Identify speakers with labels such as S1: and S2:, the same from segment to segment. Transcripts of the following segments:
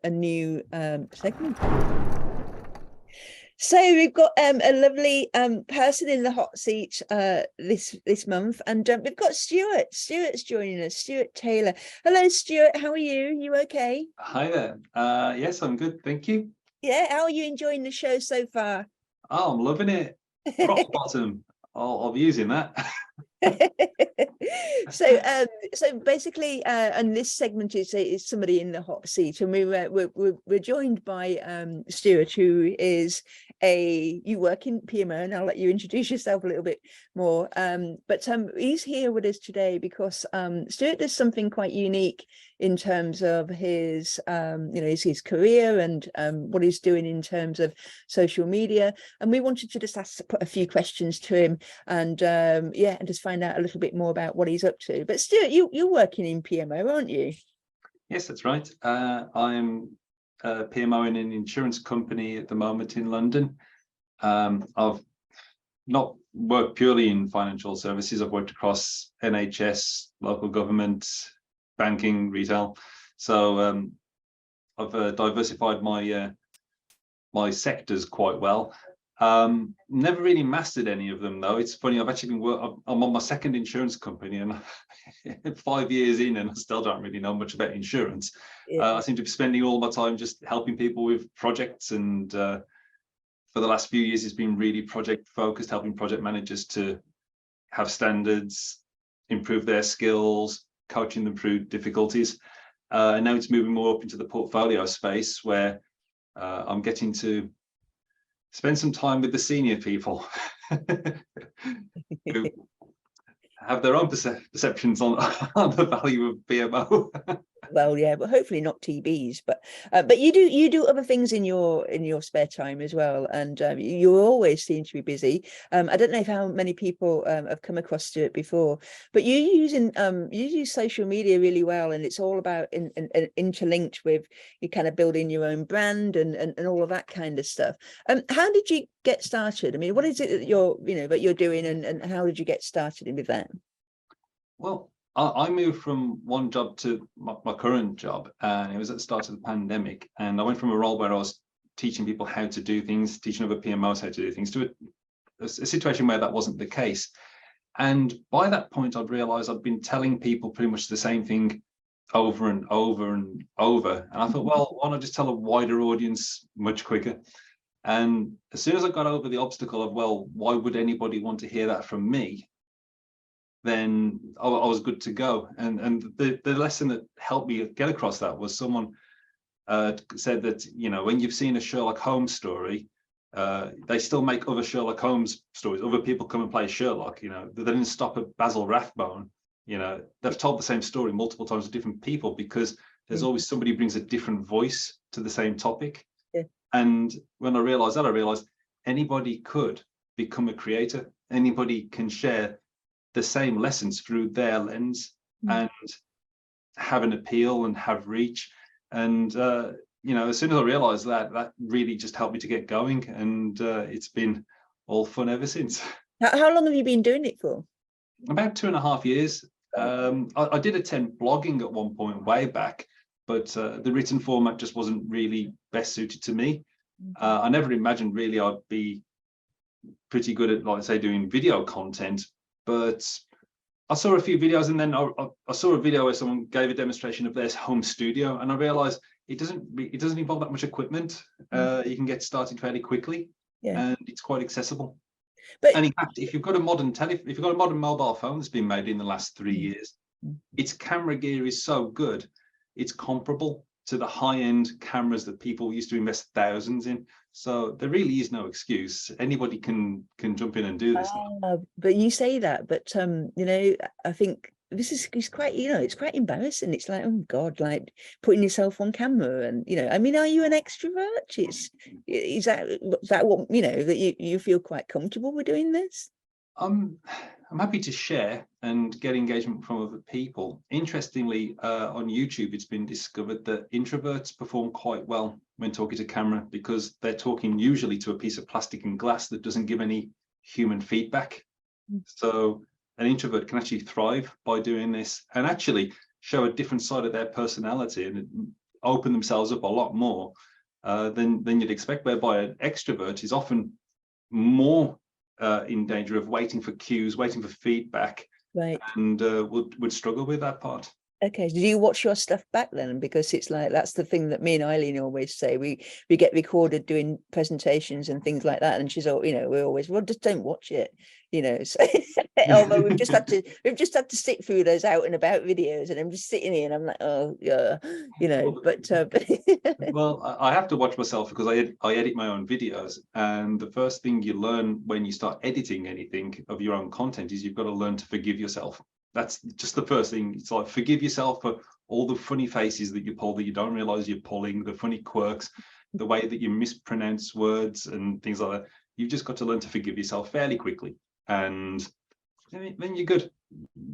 S1: a new segment. So we've got a lovely person in the hot seat this month, and we've got Stuart. Stuart's joining us. Stuart Taylor. Hello, Stuart. How are you? You okay?
S2: Hi there. Yes, I'm good, thank you.
S1: Yeah. How are you enjoying the show so far?
S2: Oh, I'm loving it. Rock bottom. I'll be using that.
S1: So basically, and this segment is somebody in the hot seat, and we're joined by Stuart, who is you work in PMO, and I'll let you introduce yourself a little bit more. But he's here with us today because Stuart does something quite unique in terms of his his career and what he's doing in terms of social media, and we wanted to just put a few questions to him and and just find out a little bit more about what he's up to. But Stuart, you're working in PMO, aren't you?
S2: Yes, that's right. I'm a PMO in an insurance company at the moment in London. I've not worked purely in financial services. I've worked across NHS, local government, banking, retail. So I've diversified my sectors quite well. Never really mastered any of them though. It's funny, I've actually I'm on my second insurance company, and 5 years in, and I still don't really know much about insurance. Yeah. I seem to be spending all my time just helping people with projects, and for the last few years it's been really project focused, helping project managers to have standards, improve their skills, coaching them through difficulties. And now it's moving more up into the portfolio space, where I'm getting to spend some time with the senior people who have their own perceptions on the value of PMO.
S1: Well, yeah, but hopefully not TBs. But you do other things in your spare time as well, and you always seem to be busy. I don't know how many people have come across Stuart before, but you use social media really well, and it's all about interlinked with you kind of building your own brand and all of that kind of stuff. How did you get started? I mean, what is it that you're doing, and how did you get started with that?
S2: Well, I moved from one job to my current job, and it was at the start of the pandemic. And I went from a role where I was teaching people how to do things, teaching other PMOs how to do things, to a situation where that wasn't the case. And by that point, I'd realized I'd been telling people pretty much the same thing over and over and over. And I thought, well, why not just tell a wider audience much quicker? And as soon as I got over the obstacle of, well, why would anybody want to hear that from me? Then I was good to go. And the lesson that helped me get across that was someone said that, when you've seen a Sherlock Holmes story, they still make other Sherlock Holmes stories. Other people come and play Sherlock, they didn't stop at Basil Rathbone. They've told the same story multiple times to different people, because there's always somebody who brings a different voice to the same topic. Yeah. And when I realized that, I realized anybody could become a creator. Anybody can share the same lessons through their lens and have an appeal and have reach. And as soon as I realized that really just helped me to get going, and it's been all fun ever since.
S1: How long have you been doing it for?
S2: About 2.5 years. I did attempt blogging at one point way back, but the written format just wasn't really best suited to me. I never imagined really I'd be pretty good at, like I say, doing video content. But I saw a few videos, and then I saw a video where someone gave a demonstration of their home studio, and I realized it doesn't involve that much equipment. You can get started fairly quickly, and it's quite accessible. And in fact, if you've got a modern mobile phone that's been made in the last 3 years, its camera gear is so good, it's comparable to the high-end cameras that people used to invest thousands in. So there really is no excuse. Anybody can jump in and do this now.
S1: But you say that, but I think this is quite, it's quite embarrassing. It's like, oh God, like putting yourself on camera, and I mean, are you an extrovert? Is that what that you feel quite comfortable with doing this?
S2: I'm happy to share and get engagement from other people. Interestingly, on YouTube, it's been discovered that introverts perform quite well when talking to camera, because they're talking usually to a piece of plastic and glass that doesn't give any human feedback. So an introvert can actually thrive by doing this and actually show a different side of their personality. And open themselves up a lot more than you'd expect, whereby an extrovert is often more in danger of waiting for cues, waiting for feedback,
S1: right.
S2: and would struggle with that part.
S1: Okay, did you watch your stuff back then? Because it's like, that's the thing that me and Eileen always say. We get recorded doing presentations and things like that, and she's all, you know, we're always, well, just don't watch it, you know. So although we've just had to sit through those out and about videos, and I'm just sitting here and I'm like, oh yeah, you know. But
S2: well, I have to watch myself because I edit my own videos, and the first thing you learn when you start editing anything of your own content is you've got to learn to forgive yourself. That's just the first thing. It's like, forgive yourself for all the funny faces that you pull that you don't realize you're pulling, the funny quirks, the way that you mispronounce words and things like that. You've just got to learn to forgive yourself fairly quickly, and then you're good.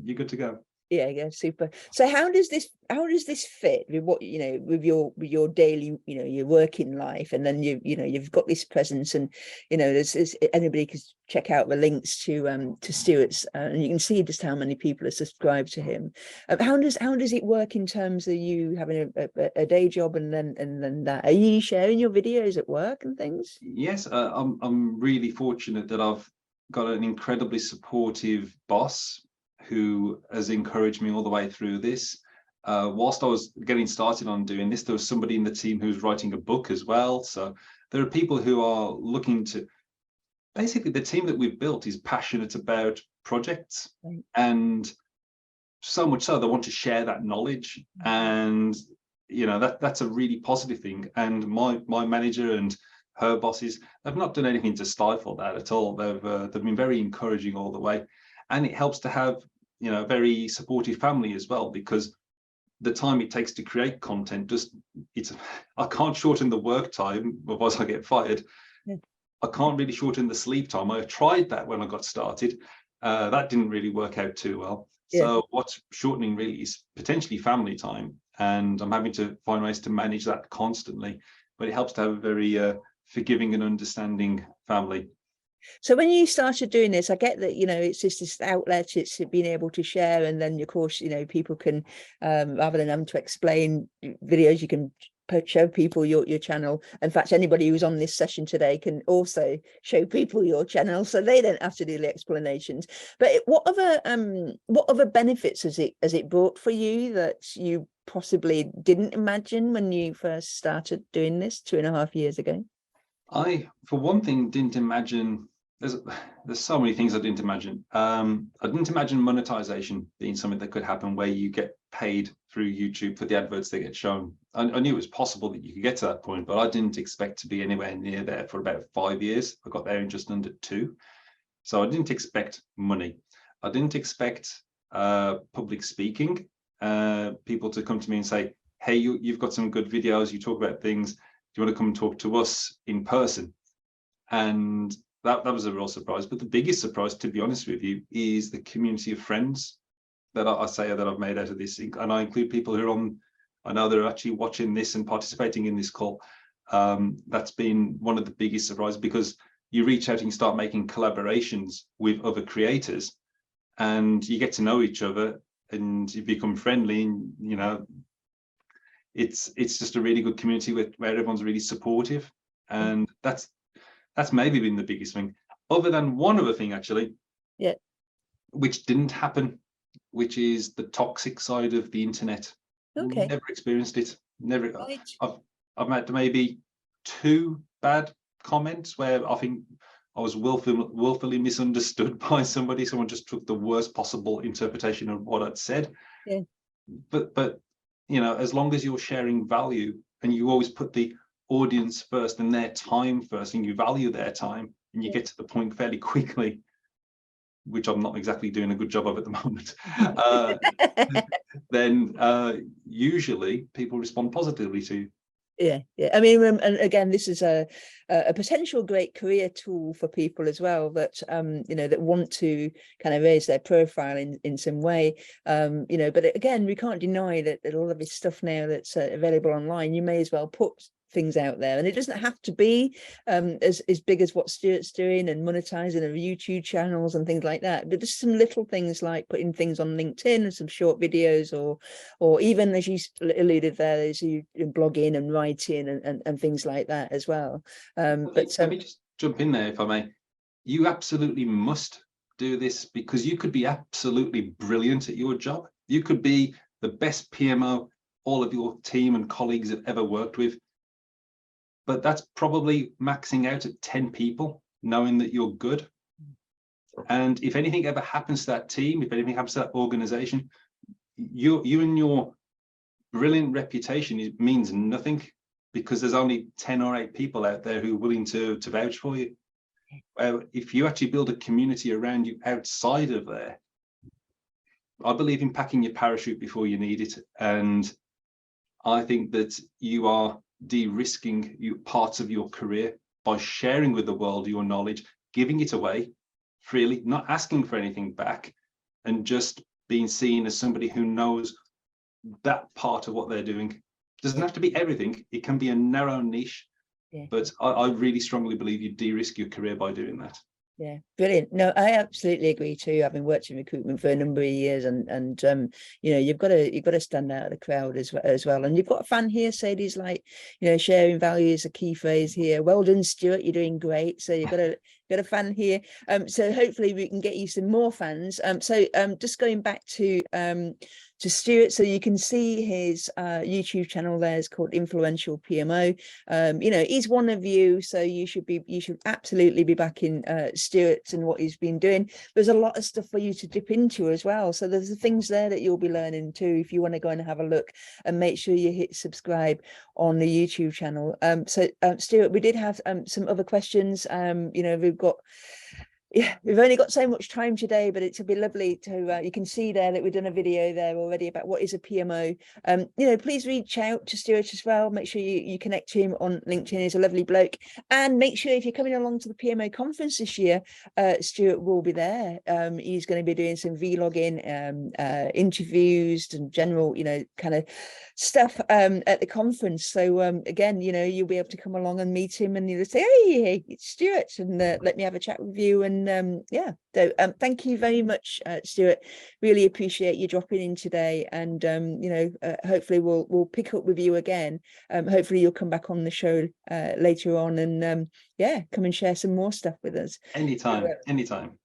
S2: You're good to go.
S1: yeah, super. So how does this fit with what, you know, with your daily, you know, your working life, and then you've got this presence, and you know, there's anybody can check out the links to Stuart's, and you can see just how many people are subscribed to him. How does it work in terms of you having a day job, and then that, are you sharing your videos at work and things?
S2: Yes, I'm really fortunate that I've got an incredibly supportive boss who has encouraged me all the way through this. Whilst I was getting started on doing this, there was somebody in the team who's writing a book as well. So there are people who are looking to, basically the team that we've built is passionate about projects, right, and so much so they want to share that knowledge. And you know, that's a really positive thing. And my manager and her bosses have not done anything to stifle that at all. They've been very encouraging all the way. And it helps to have, you know, a very supportive family as well, because the time it takes to create content, I can't shorten the work time, otherwise I get fired. Yeah. I can't really shorten the sleep time. I tried that when I got started. That didn't really work out too well. Yeah. So what's shortening really is potentially family time, and I'm having to find ways to manage that constantly. But it helps to have a very forgiving and understanding family.
S1: So when you started doing this, I get that, you know, it's just this outlet, it's being able to share, and then of course, you know, people can, rather than having to explain videos, you can show people your channel. In fact, anybody who's on this session today can also show people your channel, so they don't have to do the explanations. But what other benefits has it brought for you that you possibly didn't imagine when you first started doing this 2.5 years ago?
S2: I, for one thing, didn't imagine, there's so many things I didn't imagine. I didn't imagine monetization being something that could happen where you get paid through YouTube for the adverts that get shown. I knew it was possible that you could get to that point, but I didn't expect to be anywhere near there for about 5 years. I got there in just under 2. So I didn't expect money. I didn't expect public speaking, people to come to me and say, hey, you've got some good videos, you talk about things, do you want to come and talk to us in person? And that was a real surprise. But the biggest surprise, to be honest with you, is the community of friends that I say that I've made out of this. And I include people who are on, I know they're actually watching this and participating in this call. That's been one of the biggest surprises, because you reach out and you start making collaborations with other creators, and you get to know each other and you become friendly, and you know, it's just a really good community where everyone's really supportive. And that's maybe been the biggest thing, other than one other thing actually, yeah, which didn't happen, which is the toxic side of the internet. Okay. Never experienced it. Never. Right. I've had maybe 2 bad comments where I think I was willfully misunderstood by somebody. Someone just took the worst possible interpretation of what I'd said. Yeah. But you know, as long as you're sharing value and you always put the audience first and their time first, and you value their time, and you get to the point fairly quickly, which I'm not exactly doing a good job of at the moment, then usually people respond positively to you. Yeah. I mean, and again, this is a potential great career tool for people as well, that you know, that want to kind of raise their profile in some way, you know. But again, we can't deny that a lot of this stuff now that's available online, you may as well put
S1: things out there, and it doesn't have to be as big as what Stuart's doing and monetizing of YouTube channels and things like that, but just some little things like putting things on LinkedIn and some short videos, or even, as you alluded there, there's you blogging and writing and things like that as well.
S2: Let me just jump in there, if I may. You absolutely must do this, because you could be absolutely brilliant at your job. You could be the best PMO all of your team and colleagues have ever worked with, but that's probably maxing out at 10 people, knowing that you're good. And if anything ever happens to that team, if anything happens to that organization, you and your brilliant reputation means nothing, because there's only 10 or 8 people out there who are willing to vouch for you. If you actually build a community around you outside of there, I believe in packing your parachute before you need it. And I think that you are de-risking parts of your career by sharing with the world your knowledge, giving it away freely, not asking for anything back, and just being seen as somebody who knows that part of what they're doing. It doesn't have to be everything. It can be a narrow niche, but I really strongly believe you de-risk your career by doing that.
S1: Yeah, brilliant. No, I absolutely agree too. I've been working in recruitment for a number of years, and you know, you've got to stand out of the crowd as well. And you've got a fan here, Sadie's like, you know, sharing value is a key phrase here. Well done, Stuart. You're doing great. So you've got a fan here. So hopefully we can get you some more fans. So just going back to Stuart, so you can see his YouTube channel there is called Influential PMO. You know, he's one of you, so you should absolutely be backing Stuart and what he's been doing. There's a lot of stuff for you to dip into as well, so there's the things there that you'll be learning too if you want to go and have a look, and make sure you hit subscribe on the YouTube channel. So Stuart, we did have some other questions. You know, we've only got so much time today, but it'll be lovely to you can see there that we've done a video there already about what is a PMO. You know, please reach out to Stuart as well. Make sure you connect to him on LinkedIn. He's a lovely bloke. And make sure if you're coming along to the PMO conference this year, Stuart will be there. He's going to be doing some vlogging, interviews and general, you know, kind of stuff at the conference. So again, you know, you'll be able to come along and meet him, and you'll say, hey, it's Stuart, and let me have a chat with you. And yeah, so thank you very much, Stuart. Really appreciate you dropping in today, and you know, hopefully we'll pick up with you again. Hopefully you'll come back on the show later on, and yeah, come and share some more stuff with us.
S2: Anytime.